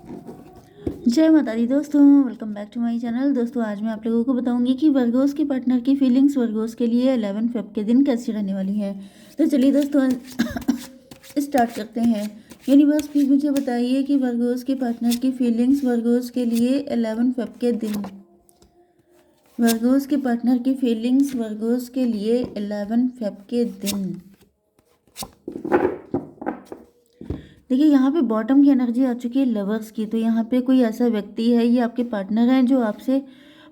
जय माता दी दोस्तों, welcome back to my channel. दोस्तों आज मैं आप लोगों को बताऊंगी कि वर्गोस के पार्टनर की फीलिंग्स वर्गोस के लिए 11 फेब के दिन कैसी रहने वाली है। तो चलिए दोस्तों स्टार्ट करते हैं। यूनिवर्स प्लीज मुझे बताइए कि वर्गोस के पार्टनर की फीलिंग्स वर्गोस के लिए 11 फेब के दिन, वर्गोस के पार्टनर की फीलिंग्स वर्गोस के लिए 11 फेब के दिन। देखिए यहाँ पे बॉटम की एनर्जी आ चुकी है लवर्स की। तो यहाँ पे कोई ऐसा व्यक्ति है, ये आपके पार्टनर हैं जो आपसे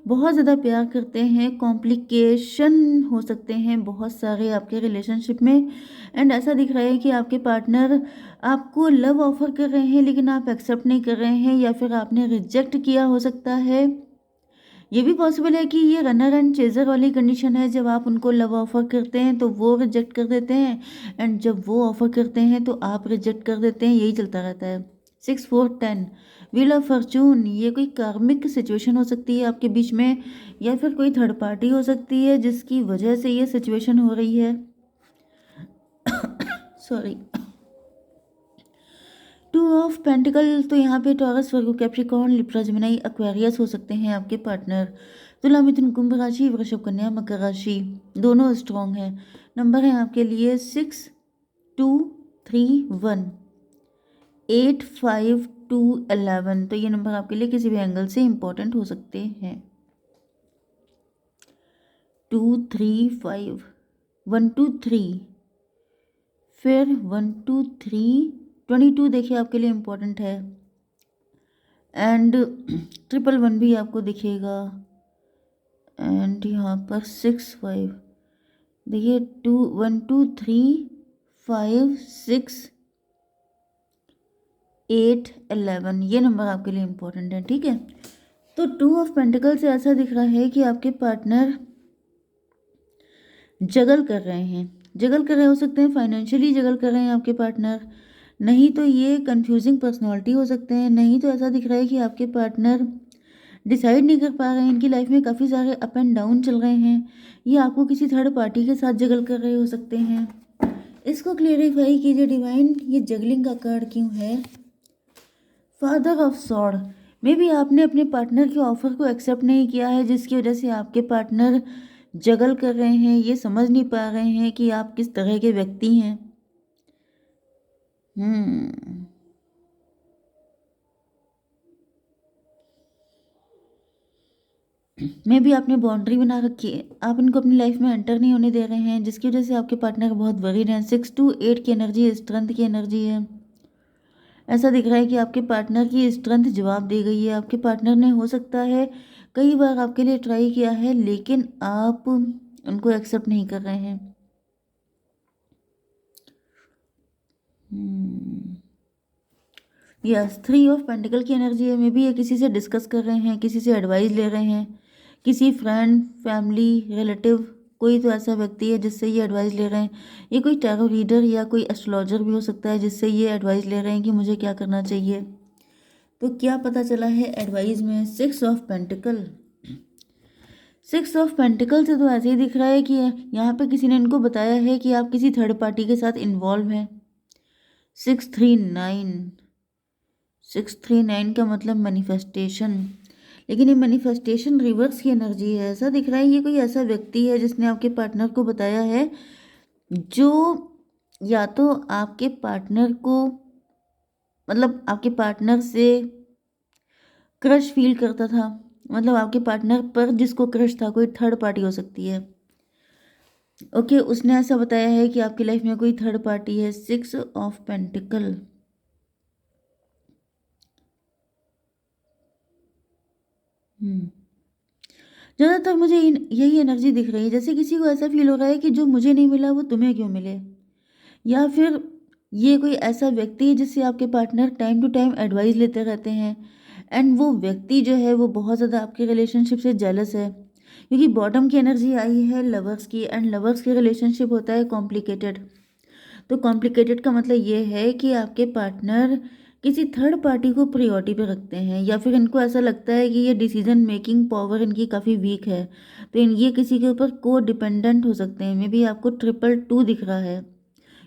बहुत ज़्यादा प्यार करते हैं। कॉम्प्लिकेशन हो सकते हैं बहुत सारे आपके रिलेशनशिप में। एंड ऐसा दिख रहा है कि आपके पार्टनर आपको लव ऑफर कर रहे हैं लेकिन आप एक्सेप्ट नहीं कर रहे हैं, या फिर आपने रिजेक्ट किया हो सकता है। ये भी पॉसिबल है कि ये रनर एंड चेजर वाली कंडीशन है। जब आप उनको लव ऑफर करते हैं तो वो रिजेक्ट कर देते हैं, एंड जब वो ऑफर करते हैं तो आप रिजेक्ट कर देते हैं। यही चलता रहता है। 6 4 10 व्हील ऑफ फॉर्चून, ये कोई कार्मिक सिचुएशन हो सकती है आपके बीच में, या फिर कोई थर्ड पार्टी हो सकती है जिसकी वजह से ये सिचुएशन हो रही है। सॉरी। 2 ऑफ पेंटिकल, तो यहाँ पे टॉरस, वर्गो, कैप्रिकॉर्न, लिब्रा, जेमिनी, एक्वेरियस हो सकते हैं आपके पार्टनर। तुला, मिथुन, कुंभ राशि, वृषभ, कन्या, मकर राशि दोनों स्ट्रॉन्ग हैं। नंबर है आपके लिए 6 2 3 1 8 5 2 11। तो ये नंबर आपके लिए किसी भी एंगल से इंपॉर्टेंट हो सकते हैं। 2 3 5 1 2 3, फिर 1 2 3 22 देखिए आपके लिए इम्पोर्टेंट है। एंड 111 भी आपको दिखेगा। एंड यहाँ पर 6 5 देखिए 2 1 2 3 5 6 8 11, ये नंबर आपके लिए इम्पोर्टेंट है। ठीक है, तो 2 ऑफ पेंटिकल से ऐसा दिख रहा है कि आपके पार्टनर जगल कर रहे हैं, जगल कर रहे हो सकते हैं, फाइनेंशियली जगल कर रहे हैं आपके पार्टनर। नहीं तो ये कंफ्यूजिंग पर्सनालिटी हो सकते हैं। नहीं तो ऐसा दिख रहा है कि आपके पार्टनर डिसाइड नहीं कर पा रहे हैं। इनकी लाइफ में काफ़ी सारे अप एंड डाउन चल रहे हैं। ये आपको किसी थर्ड पार्टी के साथ जगल कर रहे हो सकते हैं। इसको क्लेरिफाई कीजिए डिवाइन, ये जगलिंग का कार्ड क्यों है। Father of sword, may be आपने अपने पार्टनर के ऑफर को एक्सेप्ट नहीं किया है, जिसकी वजह से आपके पार्टनर जगल कर रहे हैं। ये समझ नहीं पा रहे हैं कि आप किस तरह के व्यक्ति हैं। मे भी आपने बाउंड्री बना रखी है, आप इनको अपनी लाइफ में एंटर नहीं होने दे रहे हैं, जिसकी वजह से आपके पार्टनर बहुत वरीड हैं। 6 2 8 की एनर्जी स्ट्रेंथ की एनर्जी है। ऐसा दिख रहा है कि आपके पार्टनर की स्ट्रेंथ जवाब दे गई है। आपके पार्टनर ने हो सकता है कई बार आपके लिए ट्राई किया है, लेकिन आप उनको एक्सेप्ट नहीं कर रहे हैं। यस, 3 ऑफ पेंटिकल की एनर्जी है। मे बी ये किसी से डिस्कस कर रहे हैं, किसी से एडवाइस ले रहे हैं, किसी फ्रेंड, फैमिली, रिलेटिव, कोई तो ऐसा व्यक्ति है जिससे ये एडवाइस ले रहे हैं। ये कोई टैरो रीडर या कोई एस्ट्रोलॉजर भी हो सकता है जिससे ये एडवाइस ले रहे हैं कि मुझे क्या करना चाहिए। तो क्या पता चला है एडवाइस में। 6 ऑफ पेंटिकल, 6 ऑफ पेंटिकल से तो ऐसे ही दिख रहा है कि यहाँ पे किसी ने इनको बताया है कि आप किसी थर्ड पार्टी के साथ इन्वॉल्व हैं। 639, 639 का मतलब मैनिफेस्टेशन, लेकिन ये मैनिफेस्टेशन रिवर्स की एनर्जी है। ऐसा दिख रहा है ये कोई ऐसा व्यक्ति है जिसने आपके पार्टनर को बताया है, जो या तो आपके पार्टनर को, मतलब आपके पार्टनर से क्रश फील करता था, मतलब आपके पार्टनर पर जिसको क्रश था, कोई थर्ड पार्टी हो सकती है। ओके, उसने ऐसा बताया है कि आपकी लाइफ में कोई थर्ड पार्टी है। 6 ऑफ पेंटिकल, ज़्यादातर मुझे यही एनर्जी दिख रही है, जैसे किसी को ऐसा फील हो रहा है कि जो मुझे नहीं मिला वो तुम्हें क्यों मिले। या फिर ये कोई ऐसा व्यक्ति है जिससे आपके partner time to time advice लेते रहते हैं, एंड वो व्यक्ति जो है वो बहुत ज़्यादा आपके रिलेशनशिप से जेलस है, क्योंकि बॉटम की एनर्जी आई है लवर्स की, एंड लवर्स की रिलेशनशिप होता है कॉम्प्लिकेटेड। तो कॉम्प्लिकेटेड का मतलब ये है कि आपके पार्टनर किसी थर्ड पार्टी को प्रायोरिटी पे रखते हैं, या फिर इनको ऐसा लगता है कि ये डिसीजन मेकिंग पावर इनकी काफ़ी वीक है। तो ये किसी के ऊपर को डिपेंडेंट हो सकते हैं। मे बी आपको 222 दिख रहा है,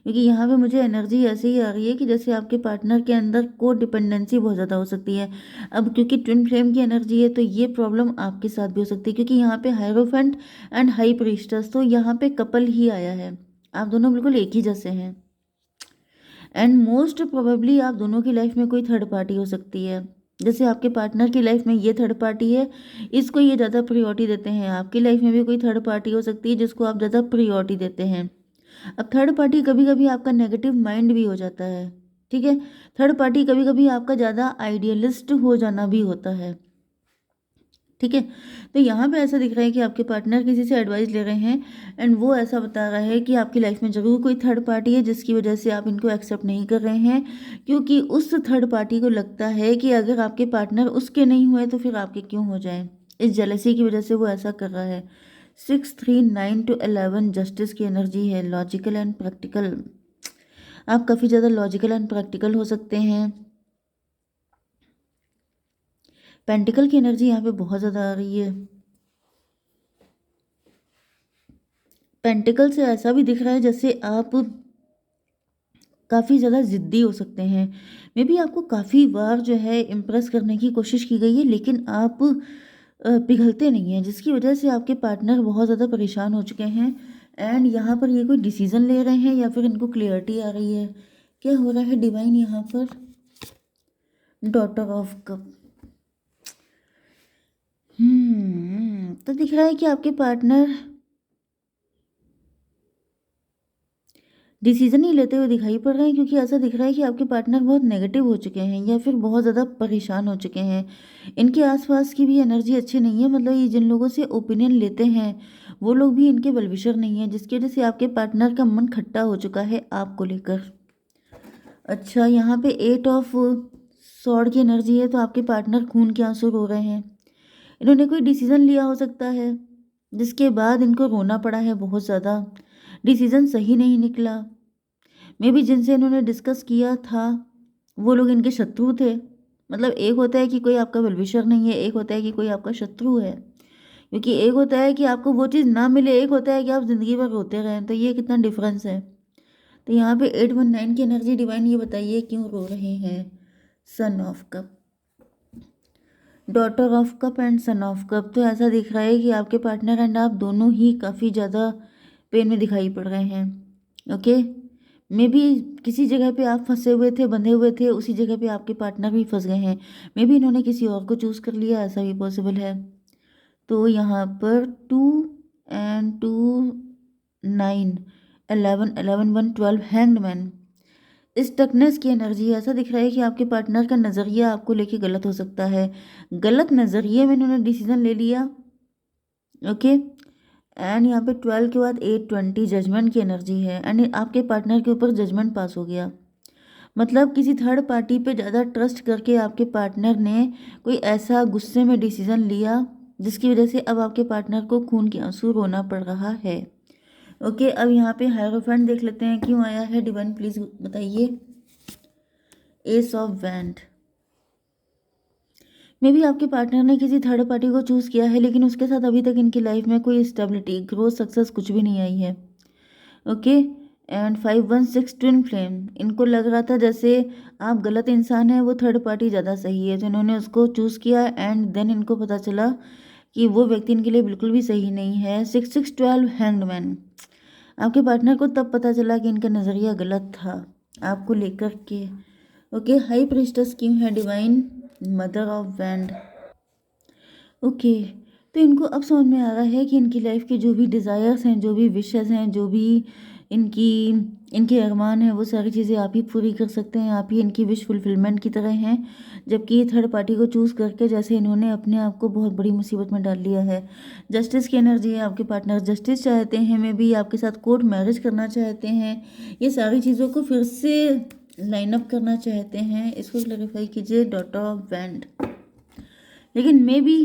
क्योंकि यहाँ पे मुझे एनर्जी ऐसे ही आ रही है कि जैसे आपके पार्टनर के अंदर को डिपेंडेंसी बहुत ज़्यादा हो सकती है। अब क्योंकि ट्विन फ्लेम की एनर्जी है तो ये प्रॉब्लम आपके साथ भी हो सकती है, क्योंकि यहाँ पे हायरोफेंट एंड हाई प्रीस्टस, तो यहाँ पे कपल ही आया है। आप दोनों बिल्कुल एक ही जैसे हैं एंड मोस्ट प्रोबेबली आप दोनों की लाइफ में कोई थर्ड पार्टी हो सकती है। जैसे आपके पार्टनर की लाइफ में ये थर्ड पार्टी है, इसको ये ज़्यादा प्रियोरिटी देते हैं। आपकी लाइफ में भी कोई थर्ड पार्टी हो सकती है जिसको आप ज़्यादा प्रियोरिटी देते हैं। अब थर्ड पार्टी कभी कभी आपका नेगेटिव माइंड भी हो जाता है, ठीक है। थर्ड पार्टी कभी कभी आपका ज़्यादा आइडियलिस्ट हो जाना भी होता है, ठीक है। तो यहाँ पे ऐसा दिख रहा है कि आपके पार्टनर किसी से एडवाइस ले रहे हैं एंड वो ऐसा बता रहा है कि आपकी लाइफ में ज़रूर कोई थर्ड पार्टी है जिसकी वजह से आप इनको एक्सेप्ट नहीं कर रहे हैं, क्योंकि उस थर्ड पार्टी को लगता है कि अगर आपके पार्टनर उसके नहीं हुए तो फिर आपके क्यों हो जाए। इस जेलसी की वजह से वो ऐसा कर रहा है। 6 3 9 to 11 जस्टिस की एनर्जी है, लॉजिकल एंड प्रैक्टिकल। आप काफ़ी ज़्यादा लॉजिकल एंड प्रैक्टिकल हो सकते हैं। पेंटिकल की एनर्जी यहाँ पे बहुत ज़्यादा आ रही है। पेंटिकल से ऐसा भी दिख रहा है जैसे आप काफ़ी ज़्यादा ज़िद्दी हो सकते हैं। मे बी आपको काफ़ी बार जो है इम्प्रेस करने की कोशिश की गई है, लेकिन आप पिघलते नहीं हैं, जिसकी वजह से आपके पार्टनर बहुत ज़्यादा परेशान हो चुके हैं एंड यहाँ पर ये कोई डिसीज़न ले रहे हैं या फिर इनको क्लियरिटी आ रही है। क्या हो रहा है डिवाइन यहाँ पर? Daughter of cup. तो दिख रहा है कि आपके पार्टनर डिसीजन नहीं लेते हुए दिखाई पड़ रहे हैं, क्योंकि ऐसा दिख रहा है कि आपके पार्टनर बहुत नेगेटिव हो चुके हैं या फिर बहुत ज़्यादा परेशान हो चुके हैं। इनके आसपास की भी एनर्जी अच्छी नहीं है, मतलब ये जिन लोगों से ओपिनियन लेते हैं वो लोग भी इनके वेलविशर नहीं है, जिसकी वजह से आपके पार्टनर का मन खट्टा हो चुका है आपको लेकर। अच्छा, यहाँ पे 8 ऑफ सॉर्ड की एनर्जी है, तो आपके पार्टनर खून के आंसू रो रहे हैं। इन्होंने कोई डिसीज़न लिया हो सकता है जिसके बाद इनको रोना पड़ा है बहुत ज़्यादा। डिसीज़न सही नहीं निकला। मे बी जिनसे इन्होंने डिस्कस किया था वो लोग इनके शत्रु थे। मतलब एक होता है कि कोई आपका वेलविशर नहीं है, एक होता है कि कोई आपका शत्रु है। क्योंकि एक होता है कि आपको वो चीज़ ना मिले, एक होता है कि आप ज़िंदगी भर रोते रहें। तो ये कितना डिफरेंस है। तो यहाँ पे 819 की एनर्जी डिवाइन, ये बताइए क्यों रो रहे हैं? Son of cup, daughter of cup and son of cup. तो ऐसा दिख रहा है कि आपके पार्टनर एंड आप दोनों ही काफ़ी ज़्यादा पेन में दिखाई पड़ रहे हैं। ओके, मे बी किसी जगह पे आप फंसे हुए थे, बंधे हुए थे, उसी जगह पे आपके पार्टनर भी फंस गए हैं। मे बी इन्होंने किसी और को चूज़ कर लिया, ऐसा भी पॉसिबल है। तो यहाँ पर 2 एंड 2 9 11 11 1 12 हैंग्ड मैन। इस टकनेस की एनर्जी है। ऐसा दिख रहा है कि आपके पार्टनर का नज़रिया आपको लेके गलत हो सकता है। गलत नज़रिए में इन्होंने डिसीजन ले लिया। ओके, एंड यहाँ पे 12 के बाद 820 जजमेंट की एनर्जी है एंड आपके पार्टनर के ऊपर जजमेंट पास हो गया। मतलब किसी थर्ड पार्टी पे ज़्यादा ट्रस्ट करके आपके पार्टनर ने कोई ऐसा गुस्से में डिसीजन लिया जिसकी वजह से अब आपके पार्टनर को खून के आंसू रोना पड़ रहा है। ओके, अब यहाँ पे हायरोफेंट देख लेते हैं क्यों आया है। डिवाइन प्लीज बताइए। S of wand. May be आपके पार्टनर ने किसी थर्ड पार्टी को चूज़ किया है, लेकिन उसके साथ अभी तक इनकी लाइफ में कोई स्टेबिलिटी, ग्रोथ, सक्सेस कुछ भी नहीं आई है। Okay, and 516 twin flame. इनको लग रहा था जैसे आप गलत इंसान हैं, वो थर्ड पार्टी ज़्यादा सही है, तो इन्होंने उसको चूज़ किया एंड देन इनको पता चला कि वो व्यक्ति इनके लिए बिल्कुल भी सही नहीं है। 6612 हैंग्ड मैन। आपके पार्टनर को तब पता चला कि इनका नज़रिया गलत था आपको लेकर के। ओके, हाई प्रीस्टेस क्यों है divine? Mother of wand. Okay, तो इनको अब समझ में आ रहा है कि इनकी लाइफ के जो भी डिज़ायर्स हैं, जो भी विशेस हैं, जो भी इनकी इनके अरमान हैं, वो सारी चीज़ें आप ही पूरी कर सकते हैं। आप ही इनकी विश फुलफिलमेंट की तरह हैं। जबकि ये थर्ड पार्टी को चूज़ करके जैसे इन्होंने अपने आप को बहुत बड़ी मुसीबत में डाल लिया है। जस्टिस की एनर्जी है। आपके पार्टनर जस्टिस चाहते हैं, मे बी आपके साथ कोर्ट मैरिज करना चाहते हैं। ये सारी चीज़ों को फिर से लाइन अप करना चाहते हैं। इसको क्लैरिफाई कीजिए। Daughter of wand. लेकिन मे बी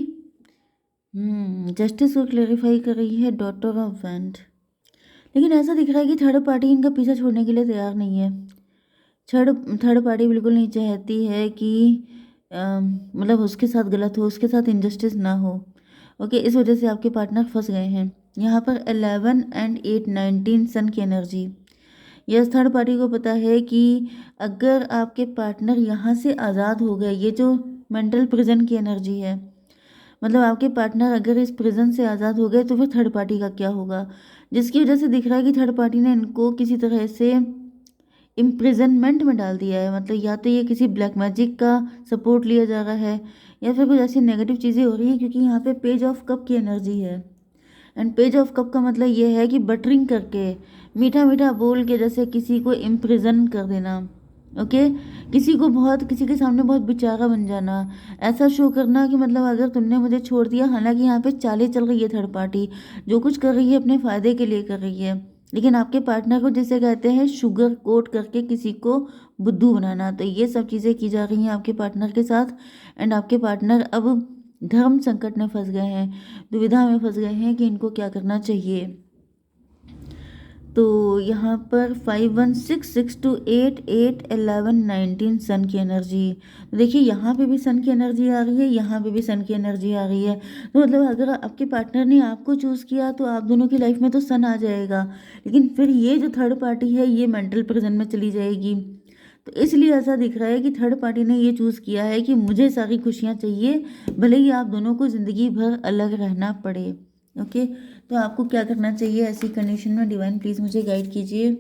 जस्टिस को क्लेरिफाई कर रही है डॉटर ऑफ वैंड। लेकिन ऐसा दिख रहा है कि थर्ड पार्टी इनका पीछा छोड़ने के लिए तैयार नहीं है। थर्ड पार्टी बिल्कुल नहीं चाहती है कि मतलब उसके साथ गलत हो, उसके साथ इनजस्टिस ना हो। ओके, इस वजह से आपके पार्टनर फंस गए हैं। यहाँ पर 11 एंड 8 19 सन की एनर्जी। यस, थर्ड पार्टी को पता है कि अगर आपके पार्टनर यहाँ से आज़ाद हो गए, ये जो मेंटल प्रिजन की एनर्जी है, मतलब आपके पार्टनर अगर इस प्रिजन से आज़ाद हो गए तो फिर थर्ड पार्टी का क्या होगा, जिसकी वजह से दिख रहा है कि थर्ड पार्टी ने इनको किसी तरह से इम्प्रिजनमेंट में डाल दिया है। मतलब या तो ये किसी ब्लैक मैजिक का सपोर्ट लिया जा रहा है या फिर कुछ ऐसी नेगेटिव चीज़ें हो रही हैं, क्योंकि यहाँ पे पेज ऑफ कप की एनर्जी है। एंड पेज ऑफ कप का मतलब ये है कि बटरिंग करके, मीठा मीठा बोल के, जैसे किसी को इम्प्रिजन कर देना। ओके, किसी को बहुत, किसी के सामने बहुत बेचारा बन जाना, ऐसा शो करना कि मतलब अगर तुमने मुझे छोड़ दिया, हालांकि यहाँ पे चालें चल रही है, थर्ड पार्टी जो कुछ कर रही है अपने फ़ायदे के लिए कर रही है, लेकिन आपके पार्टनर को जिसे कहते हैं शुगर कोट करके किसी को बुद्धू बनाना, तो ये सब चीज़ें की जा रही हैं आपके पार्टनर के साथ। एंड आपके पार्टनर अब धर्म संकट में फंस गए हैं, दुविधा में फंस गए हैं कि इनको क्या करना चाहिए। तो यहाँ पर 5166288119 सन की एनर्जी। तो देखिए यहाँ पे भी सन की एनर्जी आ रही है, यहाँ पे भी सन की एनर्जी आ रही है। तो मतलब अगर आपके पार्टनर ने आपको चूज़ किया तो आप दोनों की लाइफ में तो सन आ जाएगा, लेकिन फिर ये जो थर्ड पार्टी है ये मेंटल प्रिजन में चली जाएगी। तो इसलिए ऐसा दिख रहा है कि थर्ड पार्टी ने ये चूज़ किया है कि मुझे सारी खुशियाँ चाहिए, भले ही आप दोनों को ज़िंदगी भर अलग रहना पड़े। ओके, तो आपको क्या करना चाहिए ऐसी कंडीशन में? डिवाइन प्लीज़ मुझे गाइड कीजिए।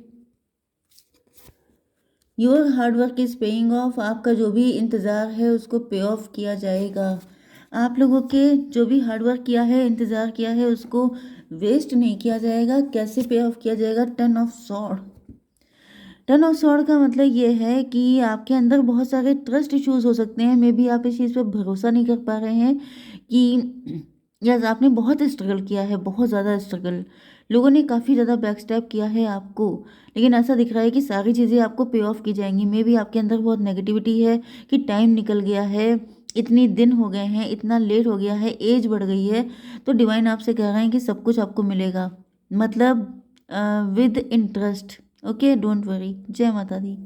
Your hard work is paying off. आपका जो भी इंतज़ार है उसको पे ऑफ किया जाएगा। आप लोगों के जो भी हार्ड वर्क किया है, इंतज़ार किया है, उसको वेस्ट नहीं किया जाएगा। कैसे पे ऑफ किया जाएगा? Turn off sword. Turn off sword का मतलब ये है कि आपके अंदर बहुत सारे ट्रस्ट इश्यूज हो सकते हैं। मे बी आप इस चीज़ पे भरोसा नहीं कर पा रहे हैं कि यस, आपने बहुत स्ट्रगल किया है, बहुत ज़्यादा स्ट्रगल। लोगों ने काफ़ी ज़्यादा बैकस्टैप किया है आपको, लेकिन ऐसा दिख रहा है कि सारी चीज़ें आपको पे ऑफ की जाएंगी। मे बी आपके अंदर बहुत नेगेटिविटी है कि टाइम निकल गया है, इतनी दिन हो गए हैं, इतना लेट हो गया है, एज बढ़ गई है। तो डिवाइन आपसे कह रहे हैं कि सब कुछ आपको मिलेगा, मतलब with interest. Okay, don't worry. जय माता दी।